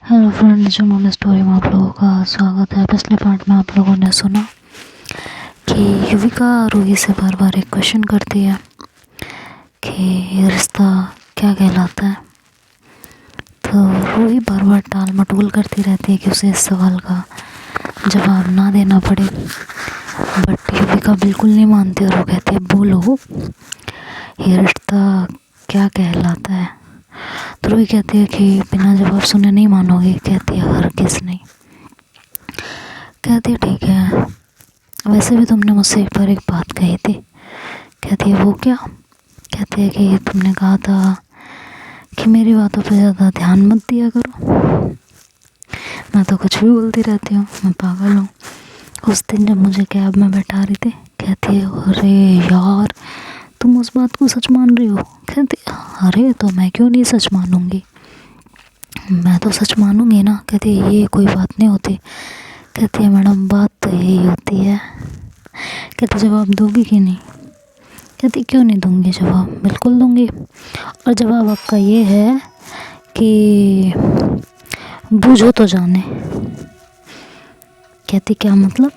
Hello friends, जुनून story में आप लोगों का स्वागत है। पिछले पार्ट में आप लोगों ने सुना कि युविका रूही से बार बार एक क्वेश्चन करती है कि ये रिश्ता क्या कहलाता है। तो रूही बार बार टाल मटोल करती रहती है कि उसे इस सवाल का जवाब ना देना पड़े, बट युविका बिल्कुल नहीं मानती और वो कहती है बोलो ये रिश्ता क्या कहलाता है। तो रूही कहती है कि बिना जवाब सुने नहीं मानोगे। कहती है हरगिज़ नहीं। कहती है ठीक है, वैसे भी तुमने मुझसे एक बार एक बात कही थी। कहती है वो क्या। कहती है कि तुमने कहा था कि मेरी बातों पे ज़्यादा ध्यान मत दिया करो। मैं तो कुछ भी बोलती रहती हूँ, मैं पागल हूँ। उस दिन जब मुझे कैब में बैठा रही थी, कहती है अरे यार तुम उस बात को सच मान रही हो। कहती है अरे तो मैं क्यों नहीं सच मानूंगी, मैं तो सच मानूंगी ना। कहती है ये कोई बात नहीं होती। कहती है मैडम बात तो यही होती है। कहती जवाब दोगी कि नहीं। कहती क्यों नहीं दूंगी जवाब, बिल्कुल दूंगी। और जवाब आपका ये है कि बूझो तो जाने। कहती क्या मतलब।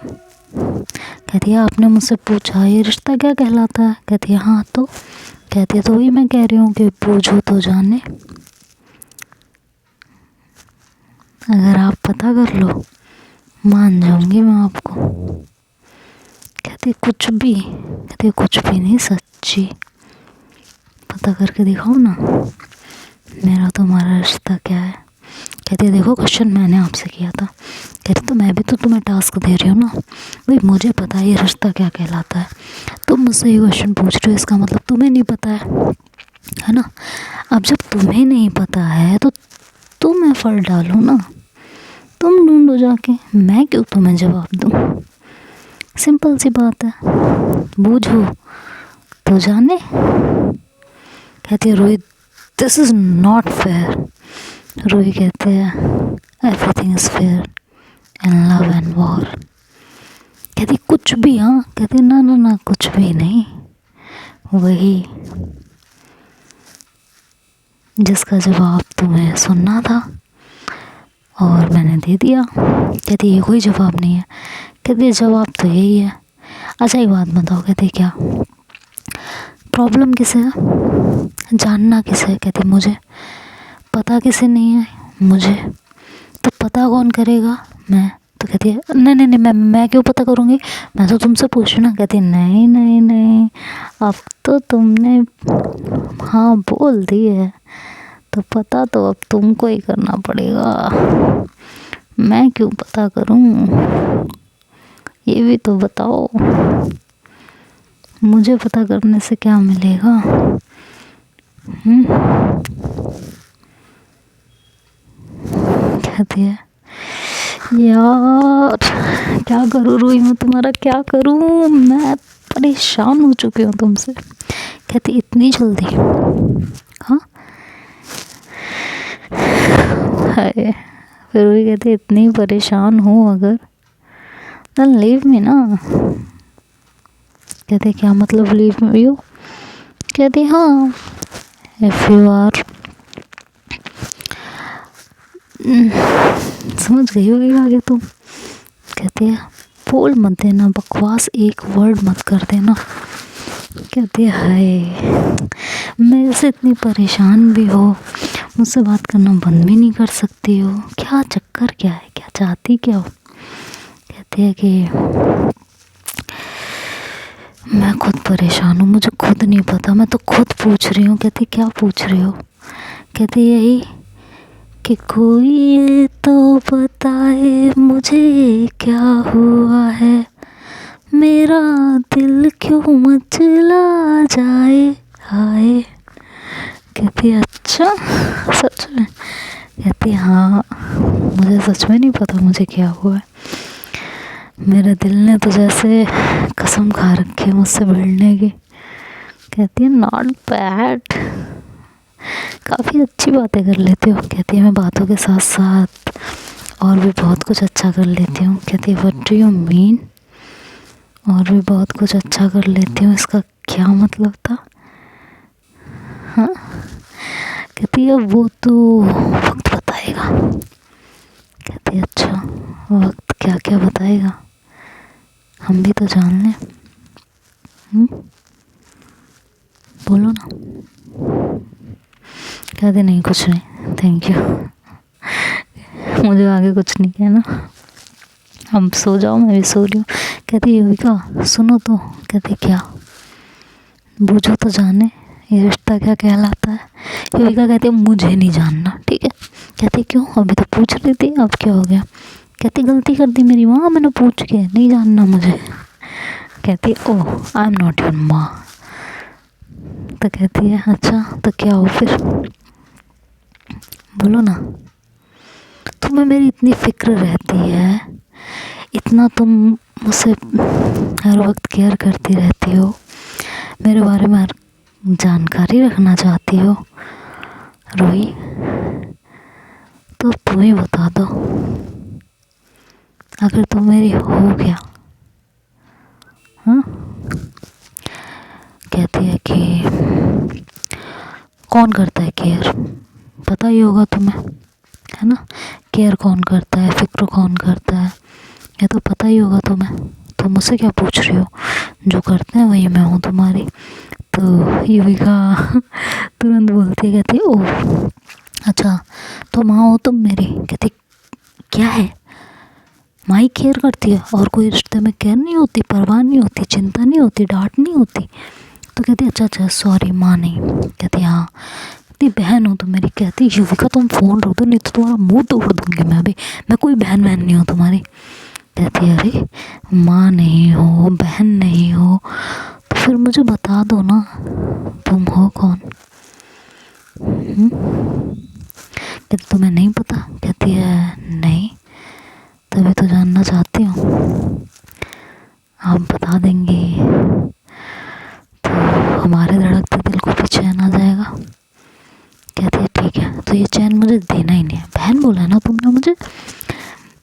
कहती है आपने मुझसे पूछा ये रिश्ता क्या कहलाता है। कहती है हाँ तो। कहती है तो वही मैं कह रही हूँ कि बूझो तो जाने। अगर आप पता कर लो मान जाऊंगी मैं आपको। कहती कुछ भी। कहती कुछ भी नहीं, सच्ची पता करके दिखाओ ना मेरा तुम्हारा रिश्ता क्या है। कहती देखो क्वेश्चन मैंने आपसे किया था। कहती तो मैं भी तो तुम्हें टास्क दे रही हूँ ना भाई, मुझे पता है ये रिश्ता क्या कहलाता है। तुम मुझसे ये क्वेश्चन पूछ रहे हो, इसका मतलब तुम्हें नहीं पता है ना। अब जब तुम्हें नहीं पता है तो तुम एफर्ट डालो ना, तुम ढूंढो जाके, मैं क्यों तुम्हें जवाब दूँ। सिंपल सी बात है, बूझो तो जाने। कहती है Rohit this is not fair. Rohit कहते हैं everything is fair in love and war. कहती कुछ भी। हाँ कहती ना ना ना कुछ भी नहीं, वही जिसका जवाब तुम्हें सुनना था और मैंने दे दिया। कहती ये कोई जवाब नहीं है। कहती जवाब तो यही है। अच्छा एक बात बताओ। कहती क्या प्रॉब्लम किसे है, जानना किसे है। कहती मुझे। पता किसे नहीं है, मुझे। तो पता कौन करेगा, मैं। तो कहती है नहीं नहीं नहीं मैं क्यों पता करूँगी, मैं तो तुमसे पूछ रही ना। कहती नहीं नहीं नहीं अब तो तुमने हाँ बोल दी है तो पता तो अब तुमको ही करना पड़ेगा, मैं क्यों पता करूँ। ये भी तो बताओ मुझे पता करने से क्या मिलेगा। कहती है यार क्या करूँ रूही, मैं तुम्हारा क्या करूँ, मैं परेशान हो चुकी हूँ तुमसे। कहती इतनी जल्दी। हाँ हाय। फिर रूही कहती इतनी परेशान हूँ अगर देन लीव मी ना। कहते क्या मतलब लीव यू। कहती हाँ इफ़ यू आर समझ गई होगी आगे तुम। कहती है बोल मत देना बकवास, एक वर्ड मत कर देना। कहती है हाय मेरे से इतनी परेशान भी हो, मुझसे बात करना बंद भी नहीं कर सकती हो, क्या चक्कर क्या है, क्या चाहती क्या हो। कहती है कि मैं खुद परेशान हूँ, मुझे खुद नहीं पता, मैं तो खुद पूछ रही हूँ। कहती क्या पूछ रही हो। कहती यही कि कोई तो बताए मुझे क्या हुआ है, मेरा दिल क्यों मचला जाए हाय। कहती अच्छा सच में। कहती हाँ मुझे सच में नहीं पता मुझे क्या हुआ है, मेरे दिल ने तो जैसे कसम खा रखी है मुझसे भिड़ने की। कहती है नॉट बैड, काफ़ी अच्छी बातें कर लेती हूँ। कहती है मैं बातों के साथ साथ और भी बहुत कुछ अच्छा कर लेती हूँ। कहती है व्हाट डू यू मीन, और भी बहुत कुछ अच्छा कर लेती हूँ, इसका क्या मतलब था। हाँ कहती है वो तो वक्त बताएगा। वक्त क्या क्या बताएगा, हम भी तो जान लें। बोलो ना। कहते नहीं, कुछ नहीं, थैंक यू, मुझे आगे कुछ नहीं कहना, हम सो जाओ, मैं भी सो रही हूँ। कहती युविका सुनो तो। कहती क्या? बूझो तो जाने ये रिश्ता क्या कहलाता है। युविका कहती मुझे नहीं जानना, ठीक है। कहती क्यों? अभी तो पूछ रही थी, अब क्या हो गया? कहती गलती कर दी मेरी माँ, मैंने पूछ के, नहीं जानना मुझे। कहती ओह आई एम नॉट योर माँ। तो कहती है अच्छा तो क्या हो फिर, बोलो ना। तुम्हें मेरी इतनी फिक्र रहती है, इतना तुम मुझसे हर वक्त केयर करती रहती हो, मेरे बारे में हर जानकारी रखना चाहती हो रोही, तो तुम ही बता दो, अगर तुम मेरी हो क्या? हाँ? कहती है कि कौन करता है केयर, पता ही होगा तुम्हें, है ना? केयर कौन करता है, फिक्र कौन करता है, ये तो पता ही होगा तुम्हें। तो मुझसे क्या पूछ रही हो? जो करते हैं वही मैं हूँ तुम्हारी। तो युविका तुरंत बोलती है, कहती ओह अच्छा तो माँ हो तुम मेरी। कहती क्या है? माँ ही केयर करती है और कोई रिश्ते में केयर नहीं होती, परवाह नहीं होती, चिंता नहीं होती, डांट नहीं होती? तो कहती अच्छा अच्छा सॉरी माँ नहीं। कहती हाँ। कहती बहन हो तुम मेरी। कहती युविका तुम फ़ोन रख दो, नहीं तो तुम्हारा मुंह तोड़ दूँगी मैं अभी, मैं कोई बहन नहीं हूँ तुम्हारी। कहती अरे माँ नहीं हो, बहन नहीं हो, तो फिर मुझे बता दो ना तुम हो कौन। कहती तुम्हें नहीं पता? कहती है नहीं, तभी तो जानना चाहती हूँ, आप बता देंगी तो हमारे धड़कते दिल को भी चैन आ जाएगा। कहती है ठीक है, तो ये चैन मुझे देना ही नहीं है। बहन बोला है ना तुमने मुझे,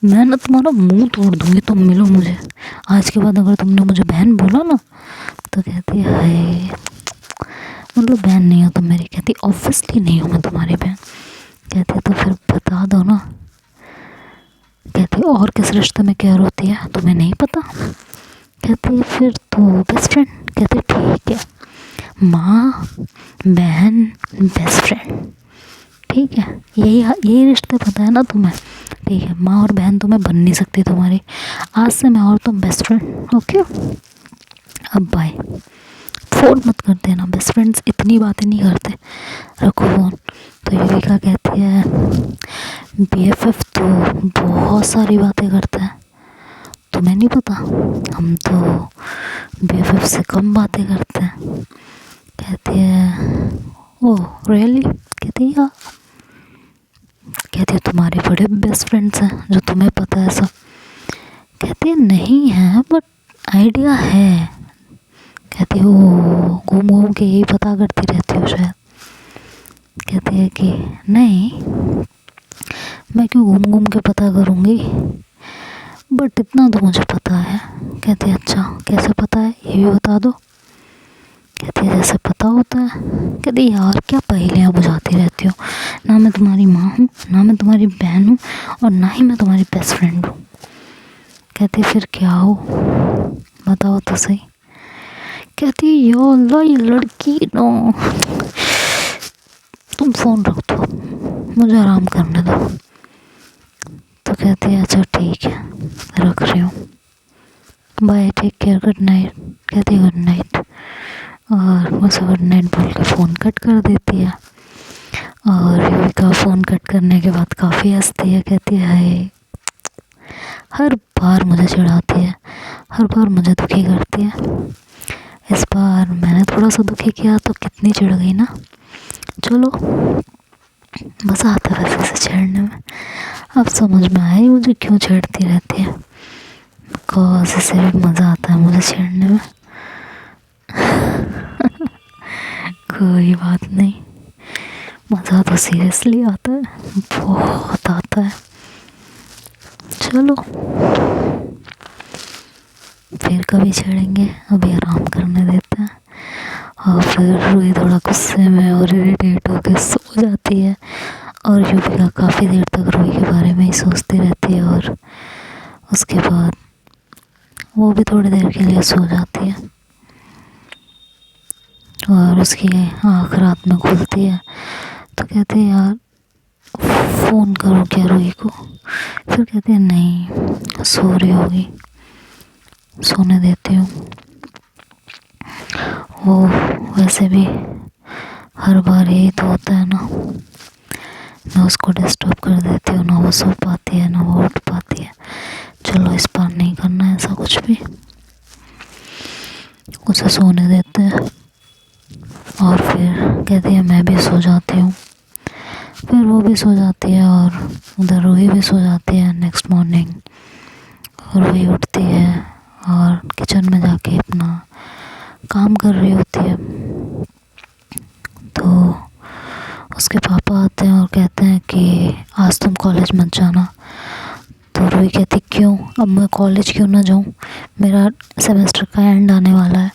मैं ना तुम्हारा मुंह तोड़ दूँगी, तुम मिलो मुझे आज के बाद अगर तुमने मुझे बहन बोला ना। तो कहती है हाय मतलब बहन नहीं हो तुम मेरी। कहती ऑब्वियसली नहीं हूँ मैं तुम्हारी बहन। कहती तो फिर बता दो ना। कहती और किस रिश्ते में केयर होती है तुम्हें नहीं पता? कहती फिर तो बेस्ट फ्रेंड। कहती ठीक है, माँ बहन बेस्ट फ्रेंड, ठीक है, यही रिश्ते पता है ना तुम्हें? ठीक है, माँ और बहन तुम्हें बन नहीं सकती तुम्हारी, आज से मैं और तुम बेस्ट फ्रेंड, ओके? अब बाय, फ़ोन मत कर देना, बेस्ट फ्रेंड्स इतनी बातें नहीं करते, रखो फ़ोन। तो युविका कहती है BFF तो बहुत सारी बातें करता है, तुम्हें नहीं पता, हम तो BFF से कम बातें करते हैं। कहती है ओह रियली? कहती है कहती है तुम्हारे बड़े बेस्ट फ्रेंड्स हैं जो तुम्हें पता है सब। कहती है नहीं है बट आइडिया है। कहती है वो घूम घूम के यही पता करती रहती हो शायद। कहती है कि नहीं, मैं क्यों घूम घूम के पता करूँगी, बट इतना तो मुझे पता है। कहती है अच्छा कैसे पता है ये भी बता दो। कहती है जैसे पता होता है। कहती यार क्या पहेलियाँ बुझाती रहती हो, ना मैं तुम्हारी माँ हूँ, ना मैं तुम्हारी बहन हूँ, और ना ही मैं तुम्हारी बेस्ट फ्रेंड हूँ। कहती फिर क्या हो, बताओ तो सही। कहती यो अल्लाह ये लड़की नो, तुम फ़ोन रख दो, मुझे आराम करने दो। तो कहती है अच्छा ठीक है रख रही हूँ, bye take care, good night. कहती गुड नाइट, और मुझसे गुड नाइट बोल के फ़ोन कट कर देती है। और युविका फ़ोन कट करने के बाद काफ़ी हंसती है। कहती है हाय हर बार मुझे चिढ़ाती है, हर बार मुझे दुखी करती है, इस बार मैंने थोड़ा सा दुखी किया तो कितनी चिढ़ गई ना। चलो मज़ा आता है वैसे से छेड़ने में। अब समझ में आया मुझे क्यों छेड़ती रहती है, बिकॉज इसे भी मज़ा आता है मुझे छेड़ने में। कोई बात नहीं, मज़ा तो सीरियसली आता है, बहुत आता है। चलो फिर कभी छेड़ेंगे, अभी आराम करने देते हैं। और फिर रूही थोड़ा गुस्से में और इरिटेट होकर सो जाती है, और युविका काफ़ी देर तक रूही के बारे में ही सोचती रहती है और उसके बाद वो भी थोड़ी देर के लिए सो जाती है और उसकी आँख रात में खुलती है तो कहती है यार फ़ोन करो क्या रूही को। फिर कहती है नहीं सो रही होगी, सोने देती हूँ। वो वैसे भी हर बार यही तो होता है ना, मैं उसको डिस्टर्ब कर देती हूँ, ना वो सो पाती है ना वो उठ पाती है। चलो इस बार नहीं करना ऐसा कुछ भी, उसे सोने देते हैं और फिर कहती है मैं भी सो जाती हूँ। फिर वो भी सो जाती है और उधर रूही भी सो जाती है। नेक्स्ट मॉर्निंग रूही उठती है और किचन में जाके अपना काम कर रही होती है। तो उसके पापा आते हैं और कहते हैं कि आज तुम कॉलेज मत जाना। तो रूही कहती क्यों, अब मैं कॉलेज क्यों ना जाऊँ, मेरा सेमेस्टर का एंड आने वाला है।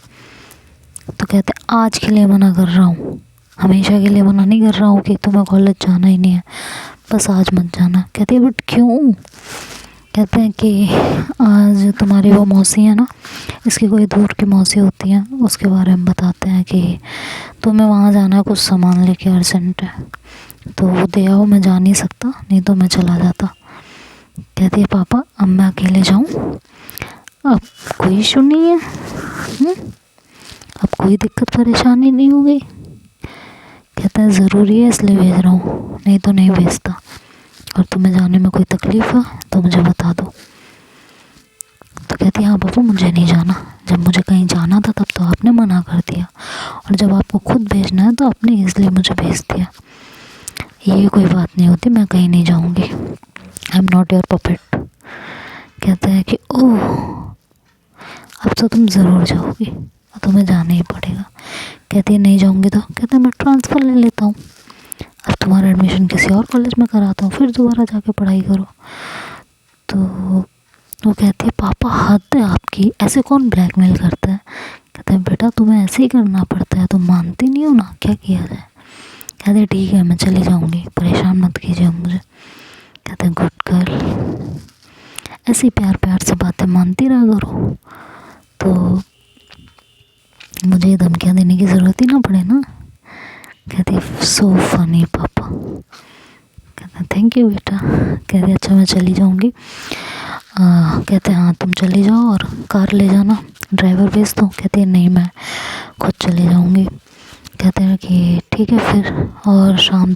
तो कहते आज के लिए मना कर रहा हूँ, हमेशा के लिए मना नहीं कर रहा हूँ कि तुम्हें कॉलेज जाना ही नहीं है, बस आज मत जाना। कहती है बट क्यों। कहते हैं कि आज तुम्हारी वो मौसी है ना, इसकी कोई दूर की मौसी होती है, उसके बारे में बताते हैं कि तुम्हें वहाँ जाना है, कुछ सामान लेके अर्जेंट है, तो वो दे आओ, मैं जा नहीं सकता, नहीं तो मैं चला जाता। कहती है पापा अब मैं अकेले जाऊँ, अब कोई इशू नहीं है, अब कोई दिक्कत परेशानी नहीं होगी। कहता है ज़रूरी है इसलिए भेज रहा हूँ, नहीं तो नहीं भेजता, और तुम्हें जाने में कोई तकलीफ़ है तो मुझे बता दो। तो कहती है हाँ पापा मुझे नहीं जाना, जब मुझे कहीं जाना था तब तो आपने मना कर दिया, और जब आपको खुद भेजना है तो आपने इसलिए मुझे भेज दिया, ये कोई बात नहीं होती, मैं कहीं नहीं जाऊँगी, I am not your puppet. कहता है कि ओह अब तो तुम ज़रूर जाओगी, तुम्हें जाना ही पड़ेगा। कहती है नहीं जाऊँगी तो। कहते हैं मैं ट्रांसफ़र ले लेता हूँ, अब तुम्हारा एडमिशन किसी और कॉलेज में कराता हूँ, फिर दोबारा जाके पढ़ाई करो। तो वो कहती है पापा हद है आपकी, ऐसे कौन ब्लैकमेल करता है। कहते हैं बेटा तुम्हें ऐसे ही करना पड़ता है, तुम मानती नहीं हो ना, क्या किया जाए। कहते हैं ठीक है मैं चली जाऊँगी, परेशान मत कीजिए मुझे। कहते हैं गुड गर्ल, ऐसी प्यार प्यार से बातें मानती रहा करो, तो मुझे धमकियाँ देने की ज़रूरत ही ना पड़े ना। कहती है सो फनी पापा। कहते हैं थैंक यू बेटा। कहते अच्छा मैं चली जाऊँगी। कहते हैं हाँ तुम चली जाओ और कार ले जाना, ड्राइवर भेज दो। कहती है नहीं मैं खुद चली जाऊँगी। कहते हैं कि ठीक है फिर, और शाम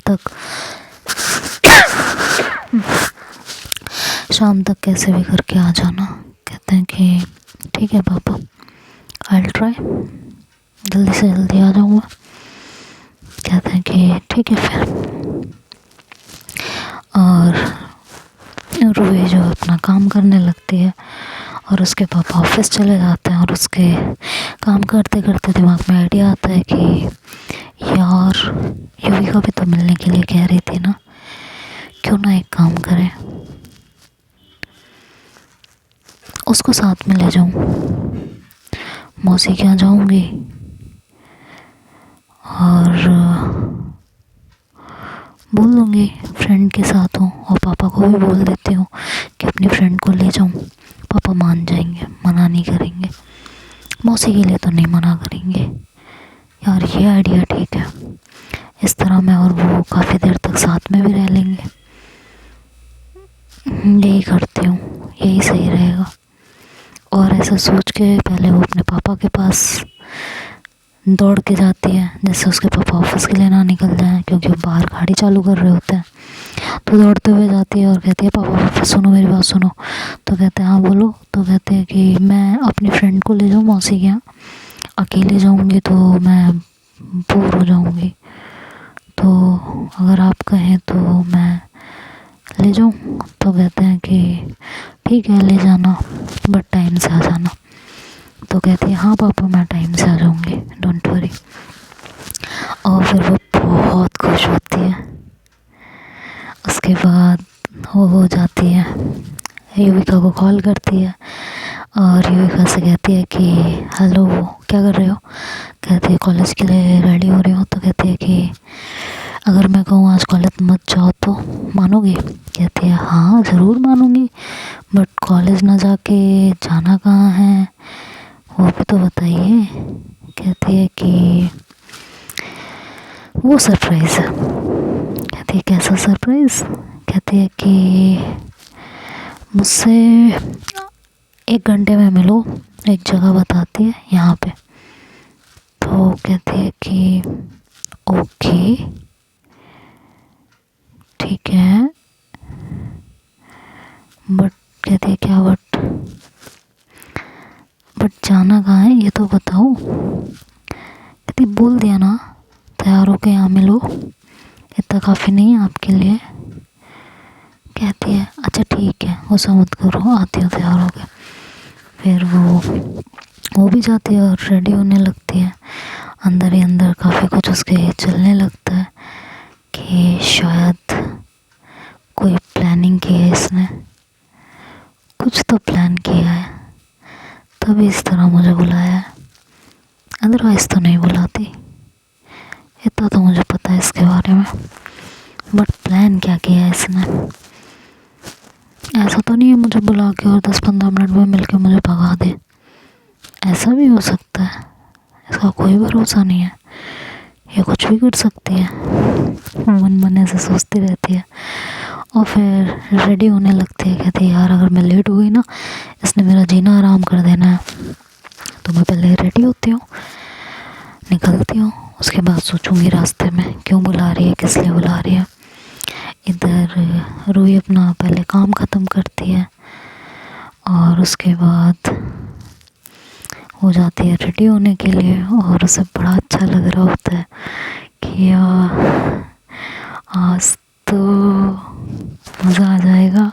तक कैसे भी करके आ जाना। कहते हैं कि ठीक है पापा आई विल ट्राई, जल्दी से जल्दी आ जाऊँगा। कहते हैं कि ठीक है फिर, और रूही जो अपना काम करने लगती है और उसके पापा ऑफिस चले जाते हैं, और उसके काम करते करते दिमाग में आइडिया आता है कि यार युविका भी तो मिलने के लिए कह रही थी ना, क्यों ना एक काम करें उसको साथ में ले जाऊं, मौसी के यहाँ जाऊंगी और बोल दूँगी फ्रेंड के साथ हूँ, और पापा को भी बोल देती हूँ कि अपनी फ्रेंड को ले जाऊँ, पापा मान जाएंगे, मना नहीं करेंगे, मौसी के लिए तो नहीं मना करेंगे। यार ये आइडिया ठीक है, इस तरह मैं और वो काफ़ी देर तक साथ में भी रह लेंगे। यही करती हूँ, यही सही रहेगा। और ऐसा सोच के पहले वो अपने पापा के पास दौड़ के जाती है, जैसे उसके पापा ऑफिस के लिए ना निकल जाएं, क्योंकि वो बाहर गाड़ी चालू कर रहे होते हैं। तो दौड़ते हुए जाती है और कहती है पापा सुनो मेरी बात सुनो। तो कहते हैं हाँ बोलो। तो कहते हैं कि मैं अपनी फ्रेंड को ले जाऊँ मौसी के यहाँ, अकेले जाऊँगी तो मैं बोर हो जाऊँगी, तो अगर आप कहें तो मैं ले जाऊँ। तो कहते हैं कि ठीक है ले जाना, बट टाइम से आ जाना। तो कहती है हाँ पापा मैं टाइम से आ जाऊँगी, डोंट वरी। और फिर वो बहुत खुश होती है। उसके बाद वो हो जाती है, युविका को कॉल करती है और युविका से कहती है कि हेलो क्या कर रहे हो। कहती है कॉलेज के लिए रेडी हो रही हो। तो कहती है कि अगर मैं कहूँ आज कॉलेज मत जाओ तो मानोगे। कहती है हाँ ज़रूर मानूंगी, बट कॉलेज ना जाके जाना कहाँ है वो भी तो बताइए। कहती है कि वो सरप्राइज़ है। कहती है कैसा सरप्राइज़? कहती है कि मुझसे 1 घंटे में मिलो, एक जगह बताती है यहाँ पे। तो कहती है कि ओके ठीक है, बट कहती है क्या बट जाना कहाँ है ये तो बताओ। कहती बोल दिया ना, तैयार होके यहाँ मिलो, इतना काफ़ी नहीं है आपके लिए? कहती है अच्छा ठीक है, गुस्सा मत करो, आती हूँ तैयार होके। फिर वो भी जाती है और रेडी होने लगती है। अंदर ही अंदर काफ़ी कुछ उसके चलने लगता है कि शायद कोई प्लानिंग की है इसने, कुछ तो प्लान किया है तभी इस तरह मुझे बुलाया है, अदरवाइज़ तो नहीं बुलाती। इतना तो मुझे पता है इसके बारे में, बट प्लान क्या किया है इसने? ऐसा तो नहीं है मुझे बुला के और 10-15 मिनट में मिलके मुझे भगा दे, ऐसा भी हो सकता है, इसका कोई भरोसा नहीं है, ये कुछ भी कर सकती है। मन मन ऐसे सोचती रहती है और फिर रेडी होने लगती है। कहती है यार अगर मैं लेट हो गई ना, इसने मेरा जीना आराम कर देना है, तो मैं पहले रेडी होती हूँ, निकलती हूँ, उसके बाद सोचूंगी रास्ते में क्यों बुला रही है, किस लिए बुला रही है। इधर रूही अपना पहले काम ख़त्म करती है और उसके बाद हो जाती है रेडी होने के लिए, और उसे बड़ा अच्छा लग रहा होता है कि आज तो मज़ा आ जाएगा,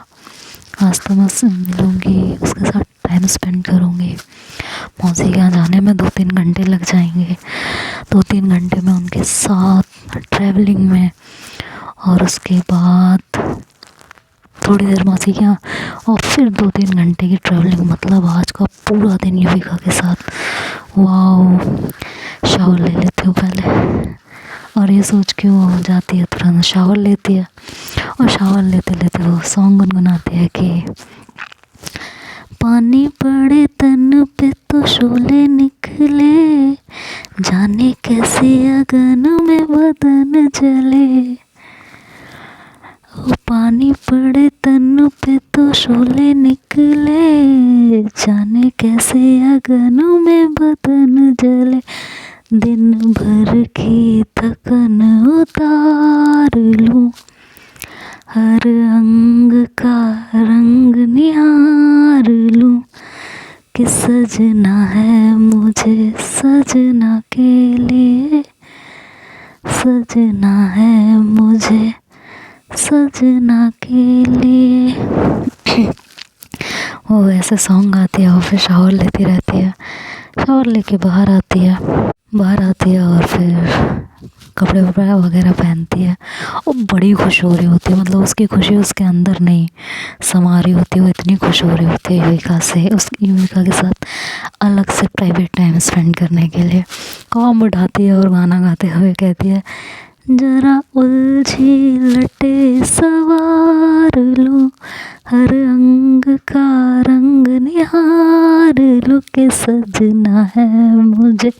आज तो मैं उससे मिलूँगी, उसके साथ टाइम स्पेंड करूँगी। मौसी के यहाँ जाने में 2-3 घंटे लग जाएंगे, 2-3 घंटे में उनके साथ ट्रैवलिंग में, और उसके बाद थोड़ी देर मौसी के यहाँ और फिर 2-3 घंटे की ट्रैवलिंग। मतलब आज का पूरा दिन युविका के साथ। वाह, शावर ले लेती हूँ पहले, और ये सोच के वो जाती है तुरंत शावर लेती है, और शावर लेते लेते वो सॉन्ग गुनगुनाती है कि पानी पड़े तन पे तो शोले निकले, जाने कैसे अगन में बदन जले। ओ पानी पड़े तन पे तो शोले निकले, जाने कैसे अगन में बदन जले। दिन भर की थकन उतार लूं, हर अंग का रंग निहार लूं, कि सजना है मुझे सजना के लिए, सजना है मुझे सजना के लिए। वो ऐसे सॉन्ग गाती है और फिर शावर लेती रहती है। शावर लेके बाहर आती है और फिर कपड़े वपड़े वगैरह पहनती है और बड़ी खुश हो रही होती है। मतलब उसकी खुशी उसके अंदर नहीं समा रही होती, वो इतनी खुश हो रही होती है युविका के साथ अलग से प्राइवेट टाइम स्पेंड करने के लिए। काम उठाती है और गाना गाते हुए कहती है जरा उलझी लटे सवार लो, हर अंग का रंग निहार लो, के सजना है मुझे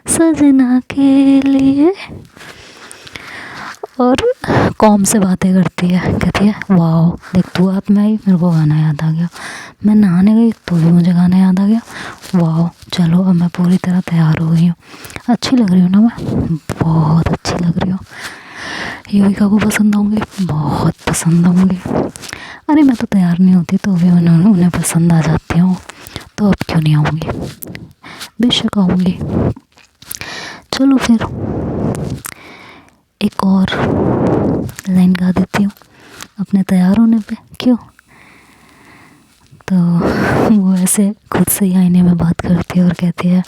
सजना के लिए। और कॉम से बातें करती है, कहती है वाह देख तू हाथ में आई, मेरे को गाना याद आ गया, मैं नहाने गई तो भी मुझे गाना याद आ गया, वाह चलो अब मैं पूरी तरह तैयार हो गई हूँ, अच्छी लग रही हूँ ना मैं, बहुत अच्छी लग रही हूँ, युविका को पसंद आऊँगी, बहुत पसंद आऊँगी। अरे मैं तो तैयार नहीं होती तो भी उन्हें पसंद आ जाती हूँ, तो अब क्यों नहीं आऊँगी, बेशक आऊँगी। चलो फिर एक और लाइन गा देती हूँ अपने तैयार होने पे, क्यों? तो वो ऐसे खुद से ही आईने में बात करती है और कहती है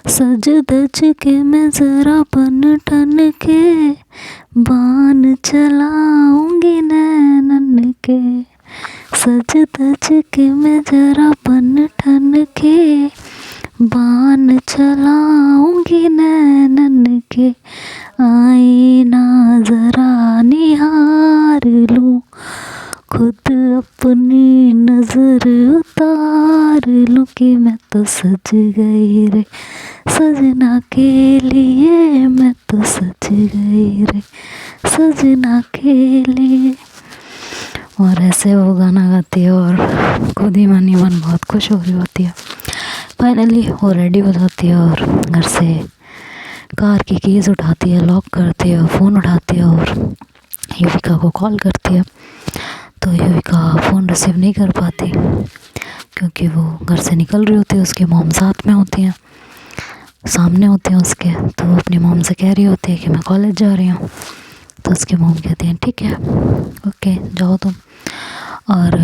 सज धज के मैं ज़रा बन ठन के, बान चलाऊंगी नैनन के, सज धज के मैं ज़रा बन ठन के, बान चलाऊंगी नैनन के, आईना ज़रा निहार लूं, खुद अपनी नजर उतार लूं कि मैं तो सज गई रे, सजना के लिए मैं तो सज गई रे, सजना के लिए। और ऐसे वो गाना गाती है और खुद ही मन ही मन बहुत खुश हो रही होती है। फाइनली वो रेडी हो जाती है और घर से कार की कीज़ उठाती है, लॉक करती है, फ़ोन उठाती है और युविका को कॉल करती है। तो युविका फ़ोन रिसीव नहीं कर पाती क्योंकि वो घर से निकल रही होती है, उसकी मॉम साथ में होती हैं, सामने होते हैं उसके। तो वो अपनी मॉम से कह रही होती है कि मैं कॉलेज जा रही हूँ। तो उसकी मॉम कहती हैं ठीक है, ओके जाओ तुम और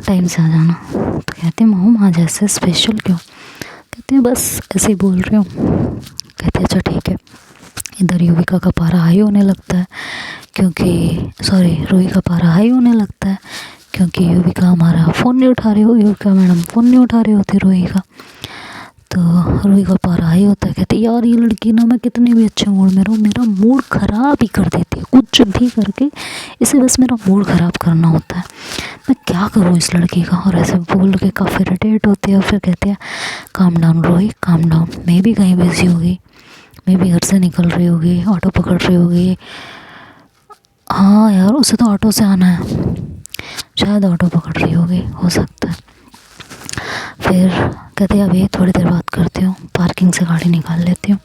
टाइम से आ जाना। तो कहती है मॉम आज ऐसे स्पेशल क्यों? कहती है बस ऐसे ही बोल रही हूँ। कहती है अच्छा ठीक है। इधर युविका का पारा हाई होने लगता है रूही का पारा हाई होने लगता है क्योंकि युविका हमारा फ़ोन नहीं उठा रही हो, युविका मैडम फ़ोन नहीं उठा रही होती रूही का। तो रूही का पारा हाई होता है। कहती यार ये लड़की ना, मैं कितने भी अच्छे मूड में रहूँ मेरा मूड ख़राब ही कर देती है, कुछ भी करके इसे बस मेरा मूड ख़राब करना होता है, मैं क्या करूँ इस लड़की का। और ऐसे बोल के काफ़ी इरिटेट होती है। फिर कहती है calm down Ruhi, calm down, मैं भी कहीं बिजी होगी, मैं भी घर से निकल रही होगी, ऑटो पकड़ रही होगी। हाँ यार उसे तो ऑटो से आना है, शायद ऑटो पकड़ रही होगी, हो सकता है। फिर कहते हैं अभी थोड़ी देर बात करती हूँ, पार्किंग से गाड़ी निकाल लेती हूँ।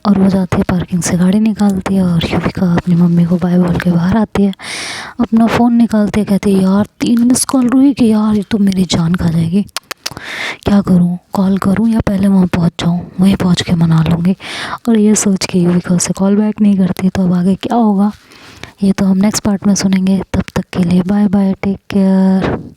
और वो जाती है पार्किंग से गाड़ी निकालती है और युविका अपनी मम्मी को बाय बोल के बाहर आती है, अपना फ़ोन निकालती है। कहती है यार 3 मिस कॉल हुई कि यार ये तो मेरी जान खा जाएगी, क्या करूँ, कॉल करूँ या पहले वहाँ पहुँच जाऊँ, वहीं पहुँच के मना लूँगी। और ये सोच के युविका उसे कॉल बैक नहीं करती। तो अब आगे क्या होगा ये तो हम नेक्स्ट पार्ट में सुनेंगे। तब तक के लिए बाय बाय, टेक केयर।